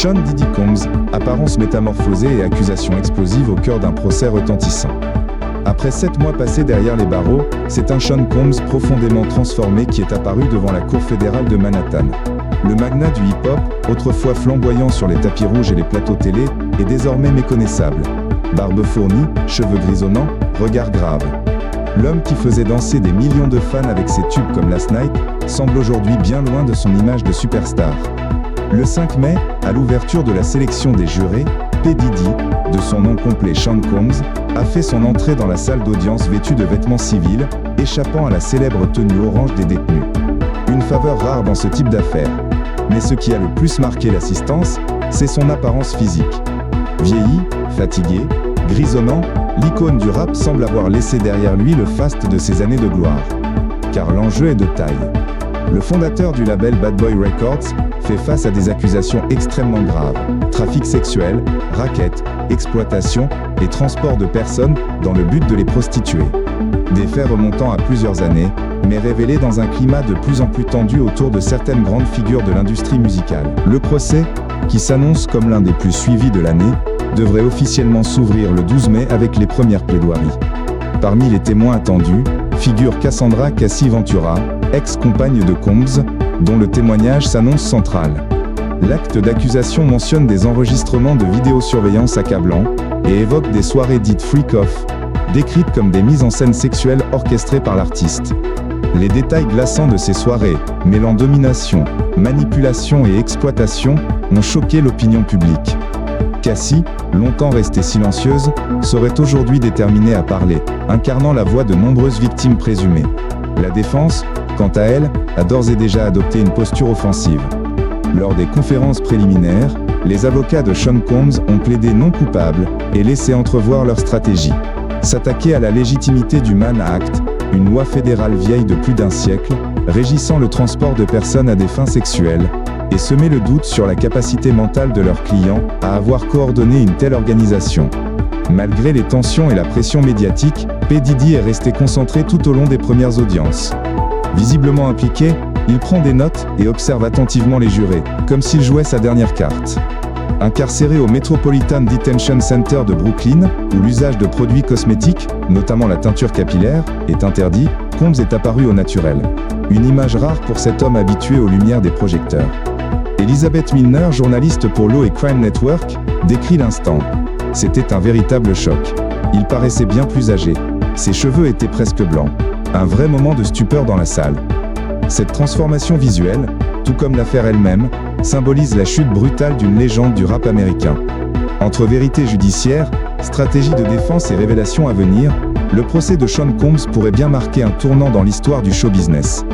Sean Diddy Combs, apparence métamorphosée et accusation explosive au cœur d'un procès retentissant. Après 7 mois passés derrière les barreaux, c'est un Sean Combs profondément transformé qui est apparu devant la Cour fédérale de Manhattan. Le magnat du hip-hop, autrefois flamboyant sur les tapis rouges et les plateaux télé, est désormais méconnaissable. Barbe fournie, cheveux grisonnants, regard grave. L'homme qui faisait danser des millions de fans avec ses tubes comme Last Night, semble aujourd'hui bien loin de son image de superstar. Le 5 mai, à l'ouverture de la sélection des jurés, P. Diddy, de son nom complet Sean Combs, a fait son entrée dans la salle d'audience vêtu de vêtements civils, échappant à la célèbre tenue orange des détenus. Une faveur rare dans ce type d'affaires. Mais ce qui a le plus marqué l'assistance, c'est son apparence physique. Vieilli, fatigué, grisonnant, l'icône du rap semble avoir laissé derrière lui le faste de ses années de gloire. Car l'enjeu est de taille. Le fondateur du label Bad Boy Records fait face à des accusations extrêmement graves. Trafic sexuel, racket, exploitation et transport de personnes dans le but de les prostituer. Des faits remontant à plusieurs années, mais révélés dans un climat de plus en plus tendu autour de certaines grandes figures de l'industrie musicale. Le procès, qui s'annonce comme l'un des plus suivis de l'année, devrait officiellement s'ouvrir le 12 mai avec les premières plaidoiries. Parmi les témoins attendus, figure Cassandra Cassie Ventura, ex-compagne de Combs, dont le témoignage s'annonce central. L'acte d'accusation mentionne des enregistrements de vidéosurveillance accablant et évoque des soirées dites freak-off, décrites comme des mises en scène sexuelles orchestrées par l'artiste. Les détails glaçants de ces soirées, mêlant domination, manipulation et exploitation, ont choqué l'opinion publique. Cassie, longtemps restée silencieuse, serait aujourd'hui déterminée à parler, incarnant la voix de nombreuses victimes présumées. La défense, quant à elle, a d'ores et déjà adopté une posture offensive. Lors des conférences préliminaires, les avocats de Sean Combs ont plaidé non coupable et laissé entrevoir leur stratégie. S'attaquer à la légitimité du Mann Act, une loi fédérale vieille de plus d'un siècle, régissant le transport de personnes à des fins sexuelles, et semer le doute sur la capacité mentale de leurs clients à avoir coordonné une telle organisation. Malgré les tensions et la pression médiatique, P. Diddy est resté concentré tout au long des premières audiences. Visiblement impliqué, il prend des notes et observe attentivement les jurés, comme s'il jouait sa dernière carte. Incarcéré au Metropolitan Detention Center de Brooklyn, où l'usage de produits cosmétiques, notamment la teinture capillaire, est interdit, Combs est apparu au naturel. Une image rare pour cet homme habitué aux lumières des projecteurs. Elizabeth Milner, journaliste pour Law & Crime Network, décrit l'instant. C'était un véritable choc. Il paraissait bien plus âgé. Ses cheveux étaient presque blancs. Un vrai moment de stupeur dans la salle. Cette transformation visuelle, tout comme l'affaire elle-même, symbolise la chute brutale d'une légende du rap américain. Entre vérité judiciaire, stratégie de défense et révélations à venir, le procès de Sean Combs pourrait bien marquer un tournant dans l'histoire du show business.